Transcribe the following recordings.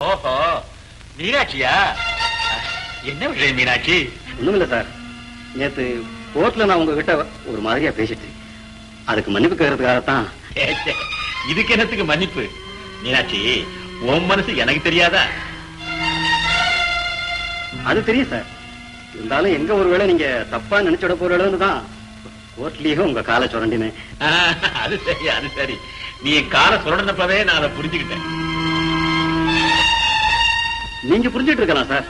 ஓஹோ, மீனாட்சியா? என்ன விஷயம் மீனாட்சி? ஒண்ணுமில்ல சார், நேத்து கோர்ட்ல நான் உங்ககிட்ட ஒரு மாதிரியா பேசிட்டு அதுக்கு மன்னிப்பு கேட்கறதுக்காகத்தான். இதுக்கு என்னத்துக்கு மன்னிப்பு? மீனாட்சி, உன் மனசு எனக்கு தெரியாதா? அது தெரியும் சார். இருந்தாலும் எங்க ஒருவேளை நீங்க தப்பா நினைச்சுட போறதுன்னு தான் கோர்ட்லயும் உங்க காலை சுரண்டினேன். அது சரி, அது சரி. நீ என் காலை சுரண்டப்பவே நான் அதை புரிஞ்சுக்கிட்டேன். நீங்க புரிஞ்சிட்டு இருக்கலாம் சார்.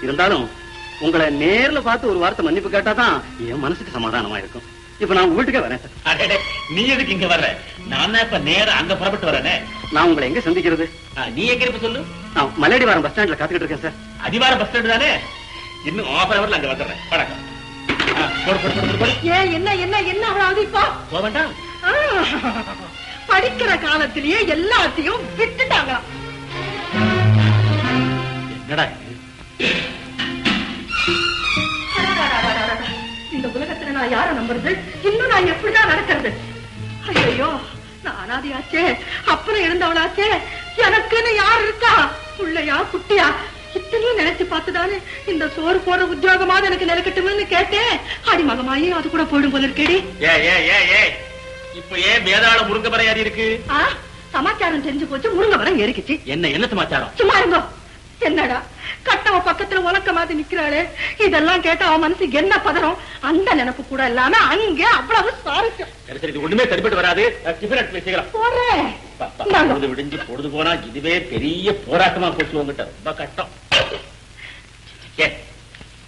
இருந்தாலும் உங்களை நேர்ல பார்த்து ஒரு வார்த்தை மன்னிப்பு கேட்டாதான் என் மனசுக்கு சமாதானமா இருக்கும். இப்ப நான் உங்க வீட்டுக்கே வரேன் சார். நீ எதுக்கு இங்க வர்ற? நான் இப்ப நேரம் அங்க புறப்பட்டு வரேனே. நான் உங்களை எங்க சந்திக்கிறது? நீ எங்க இருப்ப சொல்லு. நான் மலையடிவாரம் பஸ் ஸ்டாண்ட்ல காத்துக்கிட்டு இருக்கேன் சார். அடிவாரம் பஸ் ஸ்டாண்ட் தானே? இன்னும் ஆஃப் ஹவர்ல அங்க வந்துடுறேன். வணக்கம். என்ன என்ன என்ன அவ்வளவு இப்போ போக வேண்டாம். படிக்கிற காலத்திலேயே எல்லாத்தையும் விட்டுட்டாங்க. என்னடா இந்த உலகத்துல நான் யார நம்புறது? இன்னும் நான் எப்படிதான் நடக்கிறது? ஐயோ, நான் அனாதையாச்சே, அப்புறம் இருந்தவளாச்சே, எனக்குன்னு யார் இருக்கா? புள்ளையா குட்டியா இத்தனையும் நினைச்சு பார்த்துதானே இந்த சோறு போடுற உத்தியோகமாவது எனக்கு நிலக்கட்டும்னு கேட்டேன். அடி மகமாயி அது கூட போயிடும் போல இருக்கேடி. இப்ப ஏன் வேதாள முருங்க மரம் ஏறி இருக்கு? சமாச்சாரம் தெரிஞ்சு போச்சு, முருங்க மரம் ஏறிக்குச்சு. என்ன சமாச்சாரம்? சும்மா இருந்தோ. என்னடா கட்டவ பக்கத்துல உலக்க மாதிரி நிக்கிறாளே, இதெல்லாம் கேட்டா அவன் மனசுக்கு என்ன பதறம்? அந்த நினைப்பு கூட இல்லாம அங்கே அவ்வளவு சுவாரஸ்யம். சரி, ஒண்ணுமே சரிப்பட்டு வராது. போறேன் விடிஞ்சு பொழுது போனா இதுவே பெரிய போராட்டமா போச்சு. உங்ககிட்ட ரொம்ப கஷ்டம்.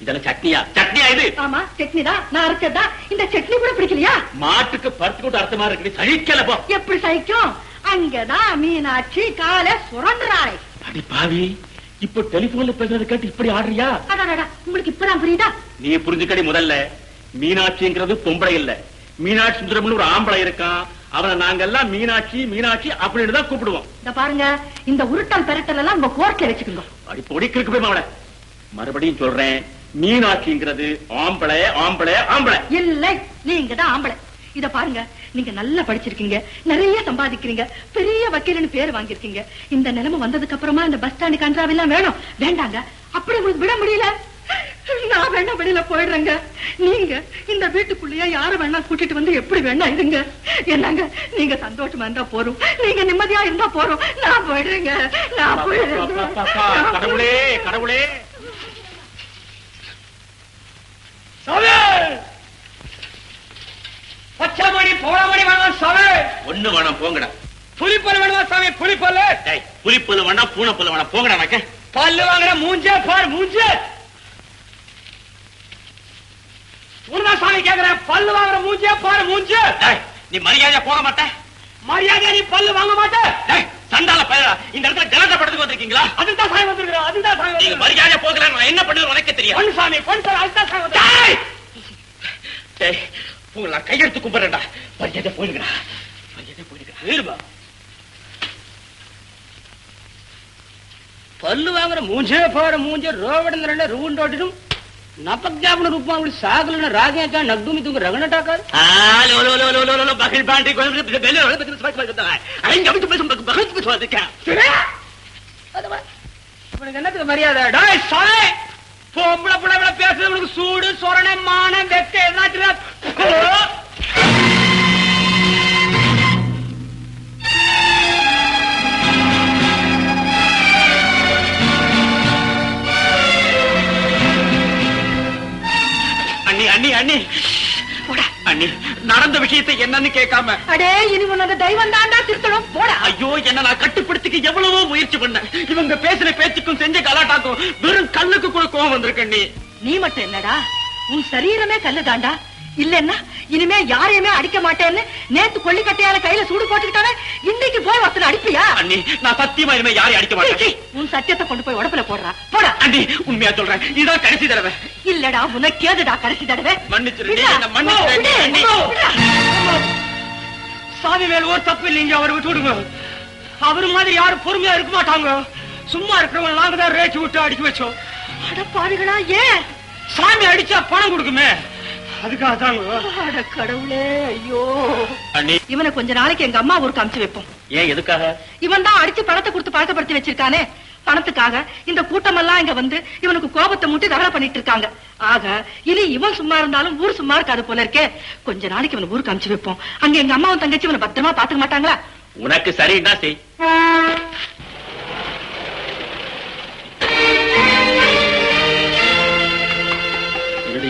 இதெல்லாம் சட்னியா? சட்னியா இது? ஆமா, சட்னி தான். நான் அரைச்சதா. இந்த சட்னி கூட பிடிக்கலையா? மாட்டுக்கு பருத்தி கூட்டு அர்த்தமா இருக்கு. சகிக்கல போ. எப்படி சகிக்கும்? அங்கதான் மீனாட்சி காலை சுரண்டுறாளே. அடி பாவி, இப்ப டெலிபோன்ல பேசுறது கேட்டு இப்படி ஆடுறியா? உங்களுக்கு இப்பதான் புரியுதா? நீ புரிஞ்சுக்கடி. முதல்ல மீனாட்சிங்கிறது பொம்பளை இல்ல, மீனாட்சி சுந்தரம்னு ஒரு ஆம்பளை இருக்கான். அவனை நாங்கெல்லாம் மீனாட்சி மீனாட்சி அப்படின்னு தான் கூப்பிடுவோம். இந்த பாருங்க, இந்த உருட்டல் பெரட்டல் எல்லாம் உங்க கோர்ட்ல வச்சுக்கோங்க. அடி பொடிக்கு போய் அவளை மறுபடியும் சொல்றேன், மீனாட்சிங்கிறது ஆம்பளை ஆம்பளை ஆம்பளை இல்லை, நீங்க தான் ஆம்பளை. இத பாருங்க, நீங்க நல்லா படிச்சிருக்கீங்க, நிறைய சம்பாதிக்கிறீங்க, பெரிய வக்கீல்னு பேர் வாங்கிருக்கீங்க. இந்த நிலைமை வந்ததுக்கு அப்புறமா இந்த பஸ் ஸ்டாண்டு கன்றாவெல்லாம் வேணும் வேண்டாங்க. அப்படி உங்களுக்கு விட முடியல. நான் வேணா வெளியில போயிடுறேங்க. நீங்க இந்த வீட்டுக்குள்ளேயே யார வேணா கூட்டிட்டு வந்து எப்படி வேணா இருங்க. என்னங்க, நீங்க சந்தோஷமா இருந்தா போறோம், நீங்க நிம்மதியா இருந்தா போறோம். நான் போயிடுறேங்க, நான் போயிடுறேன். கடவுளே கடவுளே. பச்சைமணி போனமணி வேணாம் சாமி. ஒண்ணு வேணாம், போங்கடா. புலிப்பல் வேணுமா சாமி? புலிப்பல். புலிப்பல் வேணாம், பூனைப்பல் வேணாம், போங்கடா. வைக்க பல்லு வாங்குற மூஞ்சே பாரு, மூஞ்சே. உன்னதான் சாமி கேக்குறேன், பல்லு வாங்குற மூஞ்சே பாரு, மூஞ்சே. நீ மரியாதையா போக மாட்டேன்? மரியாதையா நீ பல்லு வாங்க மாட்டே? சண்டால பயிரா, இந்த இடத்துல ஜனத படத்துக்கு வந்திருக்கீங்களா? அதுதான் சாமி வந்திருக்கிறோம், அதுதான் சாமி. நீங்க மரியாதையா போகல, நான் என்ன பண்ணுறது உனக்கு தெரியும். பொன் சாமி, பொன் சாமி, அதுதான் சாமி வந்திருக்கிறோம். உங்களை கையெழுத்து கும்பிடுறா. மரியாதை போயிருக்கிறா, மரியாதை போயிருக்கிறா. பல்லு வாங்குற மூஞ்சே பாரு, மூஞ்சே. ரோவட ரூண்டோட்டிடும் நப்பக்ஜாபன ரூபாவளி சாகலன ராகேகா நக்துமி துங்க ரகண டாக்கா. பகில் பாண்டி என்னத்துக்கு மரியாதை? டாய் சாமி, பொம்பளை பிள்ளை பேசுறது உனக்கு சூடு சொரணை மான வெக்க என்னாச்சு? அண்ணி அண்ணி அண்ணி அண்ணி, நடந்த விஷயத்தை என்னன்னு கேட்காம. அடே, இனி உனக்கு தெய்வம் தாண்டா திருத்தணும். போடா. ஐயோ, என்ன நான் கட்டுப்படுத்திக்க எவ்வளவோ முயற்சி பண்ணேன். இவங்க பேசுற பேச்சுக்கும் செஞ்ச கலாட்டாக்கும் வெறும் கல்லுக்கு கூட கோவம் வந்திருக்கண்ணி. நீ மட்டும் என்னடா, உன் சரீரமே கல்லு தாண்டா. இல்லன்னா இனிமே யாரையுமே அடிக்க மாட்டேன்னு நேத்து கொல்லிக்கட்டையால கையில சூடு போட்டுக்கிட்டானே, இன்னைக்கு போய் ஒருத்தனை அடிப்பியா? அண்ணி, நான் சத்தியமா இனிமே யாரையும் அடிக்க மாட்டேன். உன் சத்தியத்தை கொண்டு போய் உடம்புல போடுறா. போடா. அண்ணி, உண்மையா சொல்றேன், இதான் கடைசி தடவை. இல்லடா, உனக்கேதுடா கடைசி தடவை? சாமி மேல ஒரு தப்பு இல்லைங்க, அவரை விட்டு விடுங்க. அவரு மாதிரி யாரும் பொறுமையா இருக்க மாட்டாங்க. சும்மா இருக்கிறவங்க நாங்க தான் ரேச்சு விட்டு அடிக்க வச்சோம். அட பாருங்களா, ஏன்? சாமி அடிச்சா பணம் கொடுக்குமே, அதுக்காக தாங்க. அட கடவுளே, ஐயோ. அண்ணி, இவனை கொஞ்ச நாளைக்கு எங்க அம்மா ஊருக்கு அனுப்பிச்சு வைப்போம். ஏன், எதுக்காக? இவன் தான் அடிச்சு பணத்தை கொடுத்து பழக்கப்படுத்தி வச்சிருக்கானே. பணத்துக்காக இந்த கூட்டமெல்லாம் இங்க வந்து இவனுக்கு கோபத்தை மூட்டி ரகலை பண்ணிட்டு இருக்காங்க. ஆக இனி இவன் சும்மா இருந்தாலும் ஊர் சும்மா இருக்காது போல இருக்கே. கொஞ்ச நாளைக்கு இவனை ஊருக்கு அனுப்பிச்சு வைப்போம். அங்க எங்க அம்மாவும் தங்கச்சி இவனை பத்திரமா பாத்துக்க மாட்டாங்களா? உனக்கு சரின்னா செய்.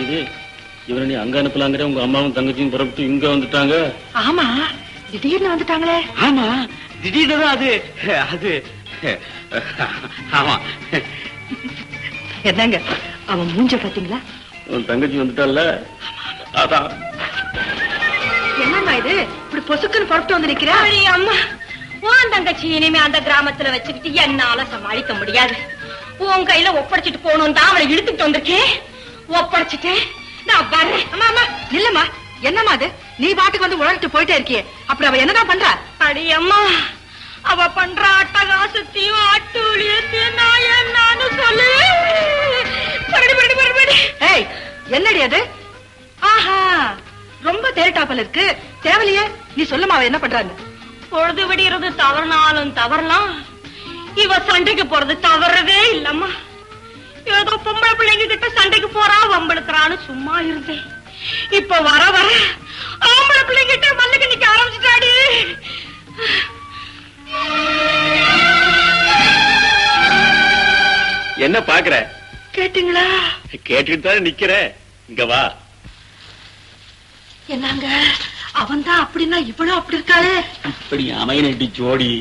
இது இவரை நீ அங்க அனுப்பலாங்கிற உங்க அம்மாவும் தங்கச்சியும் புறப்பட்டு இங்க வந்துட்டாங்க. ஆமா, திடீர்னு வந்துட்டாங்களே. ஆமா, திடீர்னு அது அது ஆமா. என்னங்க அவன் மூஞ்ச பாத்தீங்களா? உன் தங்கச்சி வந்துட்டால, அதான். என்னம்மா இது இப்படி பொசுக்குன்னு புறப்பட்டு வந்து நிக்கிறா? அம்மா, உன் தங்கச்சி இனிமே அந்த கிராமத்துல வச்சுக்கிட்டு என்னால சமாளிக்க முடியாது. உன் கையில ஒப்படைச்சிட்டு போகணும் தான் அவளை இழுத்துட்டு வந்திருக்கேன். ஒப்படைச்சிட்டேன், நான் வர்றேன். அம்மா அம்மா இல்லம்மா, என்னம்மா அது? நீ பாட்டுக்கு வந்து உழந்துட்டு போயிட்டே இருக்கியே, அப்படி அவ என்னதான் பண்றா? அடி அம்மா, அவ பண்ற அட்டகாசத்தையும் அட்டூழியத்தையும் நான் என்னன்னு சொல்லு. ஏய், என்னடி அது? ஆஹா, ரொம்ப தேட்டாப்பல் இருக்கு. தேவலையே, நீ சொல்லுமா அவ என்ன பண்றான்னு? பொழுது விடுறது தவறுனாலும் தவறலாம், இவ சண்டைக்கு போறது தவறவே இல்லம்மா. ஏதோ பொம்பளை பிள்ளைங்க கிட்ட சண்டைக்கு போறா வம்பெடுக்கிறான்னு சும்மா இருந்தேன். இப்ப வர வர ஆம்பளை பிள்ளைங்க கிட்ட மல்லுக்கு நிக்க ஆரம்பிச்சுட்டாடி. என்ன பாக்குற? கேட்டீங்களா? கேட்டுட்டு தானே நிக்கிற. இங்க வா. என்னங்க அவன் தான் அப்படின்னா இவ்வளவு அப்படி இருக்காரு? இப்படி அமையனடி ஜோடி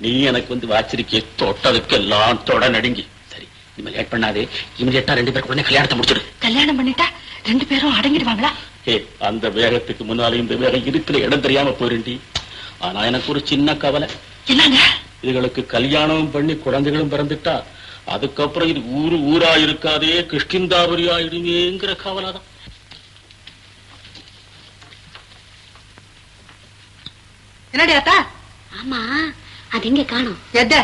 நீ எனக்கு வந்து வாச்சிருக்கே, தொட்டதுக்கு எல்லாம் தொட நடுங்கி. சரி, இனிமே லேட் பண்ணாதே. இமிடியேட்டா 2 பேருக்கு உடனே கல்யாணத்தை முடிச்சிடு. கல்யாணம் பண்ணிட்டா 2 பேரும் அடங்கிடுவாங்களா? அந்த வேகத்துக்கு முன்னால இந்த வேகம் இருக்கிற இடம் தெரியாம போயிருண்டி. ஆனா எனக்கு ஒரு சின்ன கவலை. என்னங்க? இதுகளுக்கு கல்யாணம் பண்ணி குழந்தைகளும் பிறந்துட்டா அதுக்கப்புறம் இது ஊரா இருக்காதே, கிருஷ்ணந்தாபுரி ஆயிடுமேங்கிற கவலை தான். என்னடி அத்தா? ஆமா, அது எங்க காணோம்? எத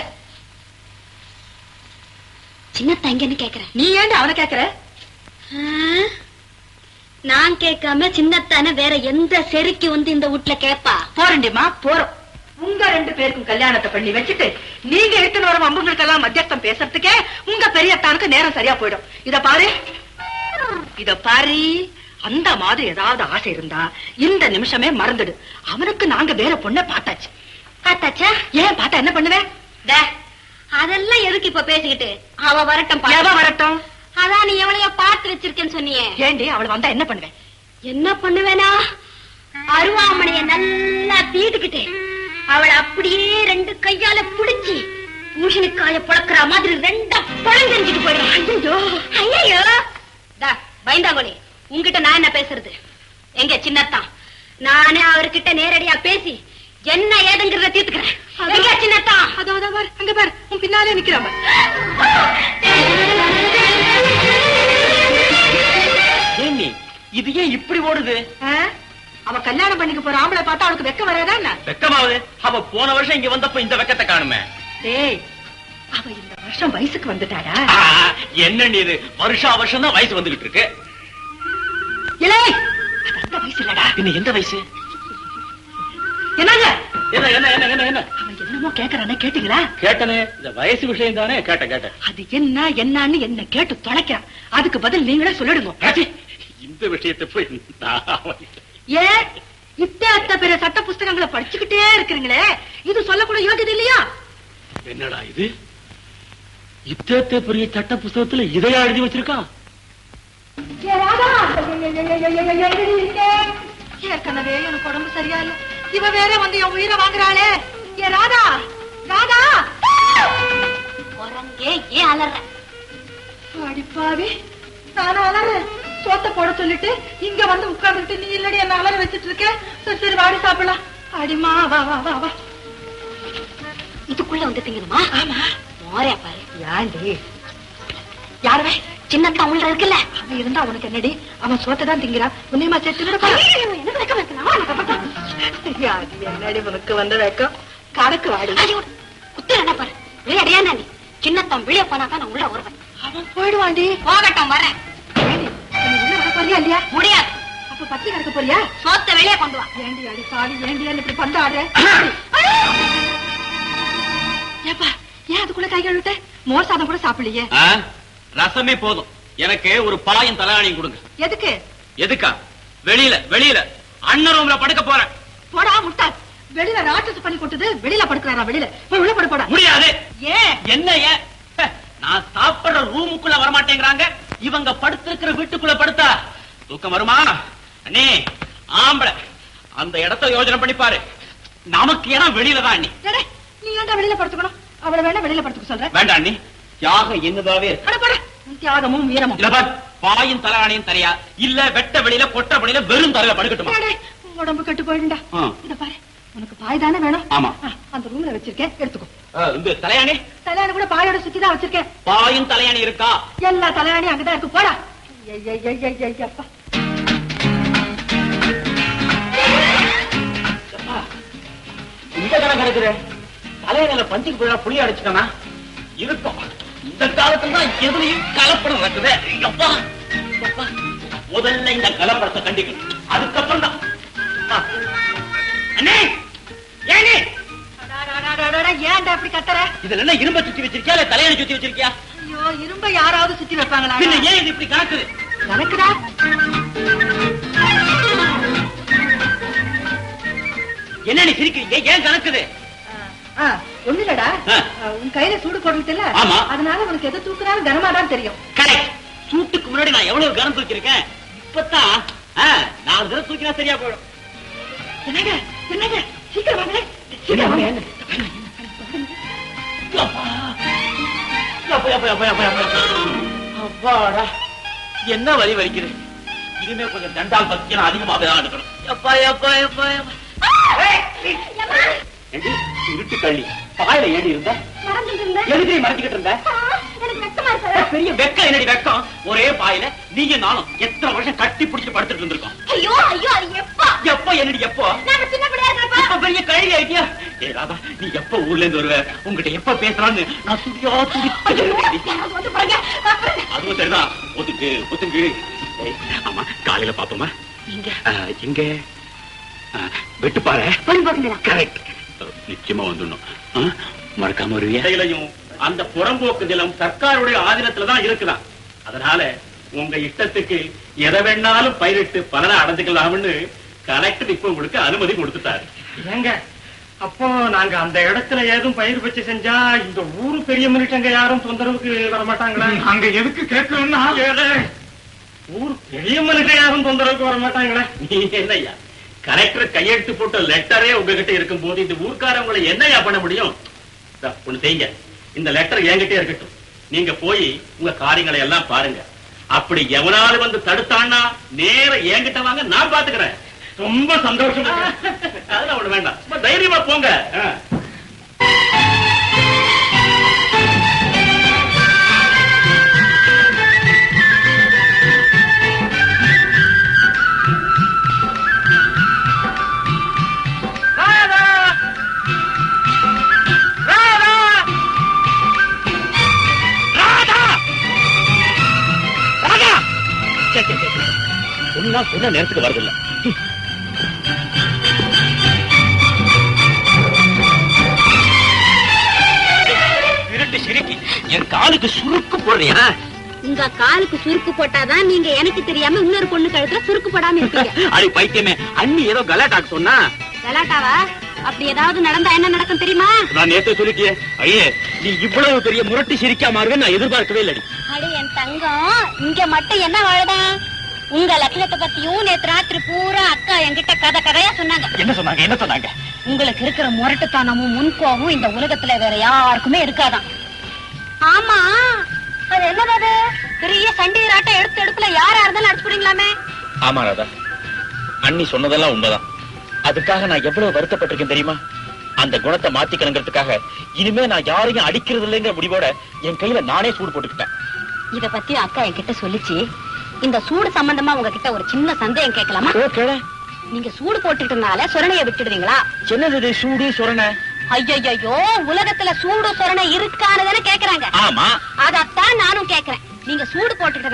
சின்னத்தா எங்கன்னு கேக்குறேன். நீ ஏன்டா அவனை கேக்குற? நான் கேட்காம சின்னத்தான வேற எந்த செருக்கி வந்து இந்த வீட்டுல கேப்பா? போறண்டிமா, போறோம். உங்க 2 பேருக்கும் கல்யாணத்தை பண்ணி வச்சுட்டு நீங்க எடுத்துன்னு வரும் அம்புங்களுக்கெல்லாம் மத்தியஸ்தம் பேசுறதுக்கே உங்க பெரியத்தானுக்கு நேரம் சரியா போயிடும். இத பாரு, இத பாரு. அந்த மாதிரி ஏதாவது ஆசை இருந்தா இந்த நிமிஷமே மறந்துடு. அவனுக்கு நாங்க வேற பொண்ணை பார்த்தாச்சு. பார்த்தாச்சா? ஏன் பார்த்தா என்ன பண்ணுவேன்? அதெல்லாம் எதுக்கு இப்ப பேசிக்கிட்டு? அவ வரட்டும். வரட்டும். அதான் நீ எவளையா பார்த்து வச்சிருக்கேன்னு சொன்னியே. ஏண்டி அவளை வந்தா என்ன பண்ணுவேன்? என்ன பண்ணுவேனா? அருவாமனைய நல்லா தீட்டுக்கிட்டேன். அவளை அப்படியே 2 கையால புடிச்சு பூஷணிக்காய பழக்கிற மாதிரி 2 பழம் தெரிஞ்சுட்டு போயிடும். ஐயோ பயந்தாங்கோலி, உங்ககிட்ட நான் என்ன பேசுறது? எங்க சின்னத்தான், நானே அவர்கிட்ட நேரடியா பேசி என்ன ஏதுங்கிறத தீர்த்துக்கிறேன். எங்க சின்னத்தான்? அதோ பாரு, அங்க பாரு, உன் பின்னாலே நிக்கிறாங்க. ஏன்னி இது ஏன் இப்படி ஓடுது? அவ கல்யாணம் பண்ணிக்க போற ஆம்பளை பார்த்தா அவளுக்கு வெக்கம் வராதா என்ன? வெக்கமாவது? அவ போன வருஷம் இங்க வந்தப்ப இந்த வெக்கத்தை காணுமே. டேய், அவ இந்த வருஷம் வயசுக்கு வந்துட்டாடா. என்ன நீ இது? வருஷம் தான் வயசு வந்துகிட்டு இருக்கு. இலே, அது அந்த வயசு இல்லடா. பின்ன எந்த வயசு? என்னங்க? என்ன என்ன என்ன என்ன என்ன? அவன் என்னமோ கேக்குறானே, கேட்டீங்களா? கேட்டனே, இந்த வயசு விஷயம் தானே. கேட்டேன். அது என்னன்னு என்ன கேட்டு தொலைக்கிறான். அதுக்கு பதில் நீங்களே சொல்லிடுங்க. இந்த விஷயத்தை போய் ஏன் இத்த பெரிய சட்ட புஸ்தகங்களை படிச்சுக்கிட்டே இருக்கிறீங்களே, இது சொல்லக்கூட யோகியது இல்லையா? என்னடா இது? இத்த பெரிய சட்ட புஸ்தகத்துல இதையா எழுதி வச்சிருக்கான்? ஏற்கனவே எனக்கு உடம்பு சரியா இல்ல, இவ வேற வந்து என் உயிரை வாங்குறாளே. ஏ ராதா, ராதா, ஏன் அலற? அடிப்பாவி, நானும் அலறேன். சோத்த போட சொல்லிட்டு இங்க வந்து உட்கார்ந்துட்டு நீ இல்லடி என்ன அலற வச்சிட்டு இருக்க. சரி வாடி சாப்பிடலாம். அடிமா, வா வா வா வா. இதுக்குள்ள வந்து திங்கணுமா? ஆமா. மோரையா பாரு. யாண்டி? யாருவே? சின்னத்தான் உள்ள இருக்குல்ல. அவன் இருந்தா அவனுக்கு என்னடி? அவன் சோத்தை தான் திங்கிறான். உன்னையுமா சேர்த்து என்னடி உனக்கு வந்த வெக்கம்? கணக்கு வாடி. குத்து என்ன பாரு. விளையாடியா நீ? சின்னத்தான் வெளியே போனாக்கா நான் உள்ள வருவேன். அவன் போயிடுவாண்டி. போகட்டும், வரேன். போறியா இல்லையா? முடியாது. அப்ப பத்தி கிடக்க போறியா? சோத்த வெளியே கொண்டு வா. ஏண்டி அடி சாடி, ஏண்டி இப்படி பந்தாடுற? ஏப்பா, ஏன் அதுக்குள்ள கை கழுவிட்ட? மோர் சாதம் கூட சாப்பிடலையே. ரசமே போதும். எனக்கு ஒரு பாயும் தலையாணியும் கொடுங்க. எதுக்கு? எதுக்கா? வெளியில அண்ணன் ரூம்ல படுக்க போறேன். போடா முட்டாள். வெளியில ராட்சச பண்ணி கொட்டுது, வெளியில படுக்கிறாரா? வெளியில போய் உள்ள படு. போடா. முடியாது. ஏன்? என்ன ஏன்? நான் சாப்பிடுற ரூமுக்குள்ள வரமாட்டேங்கிறாங்க. இவங்க படுத்திருக்கிற வீட்டுக்குள்ள படுத்தா தூக்கம் வருமா? அண்ணே ஆம்பளை, அந்த இடத்த யோசனை பண்ணி பாரு. நமக்கு இடம் வெளியில தான். அண்ணி நீ ஏன்டா வெளியில படுத்துக்கணும்? அவளை வேணா வெளியில படுத்துக்க சொல்றேன். வேண்டாம் அண்ணி, தியாகம் என்னதாவே தியாகமும் வீரமும். பாயும் தலையாணியும் தரையா இல்ல வெட்ட வெளியில கொட்ட வெளியில வெறும் தரையில படுக்கட்டுமா? உடம்பு கெட்டு போயிடுண்டா. இத பாரு, உனக்கு பாய் தானே வேணும்? ஆமா, அந்த ரூம்ல வச்சிருக்கேன், எடுத்துக்கோ. இந்த தலையாணி கூட பாயோட சுத்திதான் வச்சிருக்கேன். பாயும் தலையாணி இருக்கா? எல்லா தலையாணியும் அங்கதான் இருக்கு. போடா. அப்பா இந்த கணக்கு கிடைக்குது. தலையில பஞ்சுக்கு போய் புளி அடிச்சுக்கனா இருக்கும். இந்த காலத்துல தான் எதுலையும் கலப்படம் நடக்குது. அப்பா முதல்ல இந்த கலப்படத்தை கண்டிக்கணும், அதுக்கப்புறம் தான். அண்ணே ஏனே ஏன்டா இப்படி கத்துற? இதுல என்ன இரும்ப சுத்தி வச்சிருக்கியா இல்ல தலையாணி சுத்தி வச்சிருக்கியா? ஐயோ, இரும்ப யாராவது சுத்தி வைப்பாங்களா? ஏன் இது இப்படி கணக்குது? கணக்குதா? என்ன நீ சிரிக்கிறீங்க? ஏன் கணக்குது? ஒண்ணு இல்லடா, உன் கையில சூடு போடுறதுல, அதனால உனக்கு எது தூக்குறாலும் கனமாதான் தெரியும். கரெக்ட். சூட்டுக்கு முன்னாடி நான் எவ்வளவு கனம் தூக்கிருக்கேன். இப்பதான் 4 தடவை தூக்கினா சரியா போயிடும். என்னங்க சீக்கிரம் வாங்க. அப்பாடா, என்ன வலி வலிக்குது. இனிமே கொஞ்சம் தண்டால் பத்தி அதிகமாக தான் எடுக்கணும். இருட்டு கள்ளி பாயில ஏடி இருந்த எதுக்கு மறைஞ்சுக்கிட்டு இருந்த? பெரிய வெக்கம். என்னடி வெக்கம்? ஒரே பாயில நீங்க நானும் எத்தனை வருஷம் கட்டி பிடிச்சிட்டு படுத்துட்டு இருந்திருக்கோம். எப்போ என்னடி? எப்போ இப்ப பெரிய கழுவி ஆயிட்டியா? ஏ ராதா, நீ எப்ப ஊர்ல இருந்து வருவ? உங்ககிட்ட எப்ப பேசலான்னு நான் துடியா அதுவும் சரிதான். ஒத்துங்கு. ஆமா, காலையில பாப்போமா? இங்க வெட்டு பாரு. கரெக்ட். நிச்சயமா வந்துடணும். மறக்காம வருவியா? அந்த புறம்போக்கு நிலம் சர்க்காருடைய ஆதீனத்துலதான் இருக்குதான். அதனால உங்க இஷ்டத்துக்கு எதை வேணாலும் பயிரிட்டு பலனை அடைஞ்சுக்கலாம்னு கலெக்டர் இப்ப உங்களுக்கு அனுமதி கொடுத்துட்டாரு. ஏங்க, அப்போ நாங்க அந்த இடத்துல ஏதும் பயிர் வச்சு செஞ்சா இந்த ஊரு பெரிய மனுஷங்க யாரும் தொந்தரவுக்கு வரமாட்டாங்களா? அங்க எதுக்கு கேட்கணும்னா, ஊர் பெரிய மனுஷன் யாரும் தொந்தரவுக்கு வரமாட்டாங்களா? நீ என்னையா கலெக்டர் கையெழுத்து போட்ட லெட்டரே உங்ககிட்ட இருக்கும் போது இந்த ஊர்க்காரவங்களை என்னையா பண்ண முடியும்? ஒண்ணு செய்யுங்க, இந்த லெட்டர் என்கிட்டே இருக்கட்டும். நீங்க போய் உங்க காரியங்களை எல்லாம் பாருங்க. அப்படி எவனாலும் வந்து தடுத்தான்னா நேர என்கிட்ட வாங்க, நான் பாத்துக்கிறேன். ரொம்ப சந்தோஷம். அதெல்லாம் ஒண்ணு வேண்டாம், ரொம்ப தைரியமா போங்க. சொன்ன நேரத்துக்கு வருதில்ல. திருட்டு சிரிக்கி என் காலுக்கு சுருக்கு போடுறியா? உங்க காலுக்கு சுருக்கு போட்டாதான் நீங்க எனக்கு தெரியாம இன்னொரு பொண்ணு கழுத்துல சுருக்கு போடாம இருப்பீங்க. அடி பைத்தியமே, அண்ணி ஏதோ கலாட்டாக்கு சொன்னா. கலாட்டாவா? அப்படி ஏதாவது நடந்தா என்ன நடக்கும் தெரியுமா? நான் நேத்து சொல்லிட்டியே. ஐயே, நீ இவ்வளவு பெரிய முரட்டி சிரிக்கா மாறுவேன்னு நான் எதிர்பார்க்கவே இல்லை. அடி என் தங்கம், இங்க மட்டும் என்ன வாழுதான்? உங்க லட்சணத்தை பத்தியும் நேத்து ராத்திரி பூரா அக்கா என்கிட்ட கதையா சொன்னாங்க. என்ன சொன்னாங்க? உங்களுக்கு இருக்கிற முரட்டுத்தனமும் முன்கோவும் இந்த உலகத்துல வேற யாருக்குமே இருக்காதான். ஆமா, அது என்னது? பெரிய சண்டீராட்டம் எடுப்புல யாரா இருந்தாலும் அடிச்சுடுங்களாமே. ஆமா ராதா, அண்ணி சொன்னதெல்லாம் உண்மைதான். அதுக்காக நான் எவ்வளவு வருத்தப்பட்டிருக்கேன் தெரியுமா? அந்த குணத்தை மாத்திக்கணுங்கிறதுக்காக இனிமே நான் யாரையும் அடிக்கிறது இல்லைங்கிற முடிவோட என் கையில நானே சூடு போட்டுக்கிட்டேன். இத பத்தி அக்கா என்கிட்ட சொல்லிச்சு. இந்த சூடு சம்பந்தமா உங்ககிட்ட ஒரு சின்ன சந்தேகம் கேட்கலாமா? நீங்க சூடு போட்டுட்டனால சொரணைய விட்டுடுவீங்களா? என்னது சூடு சொரணை? ஐயோ, உலகத்துல சூடு சொரணை இருக்கான்னு தானே கேக்குறாங்க. ஆமா, அதத்தான் நானும் கேக்குறேன். நீங்க சூடு போட்டுக்கிட்ட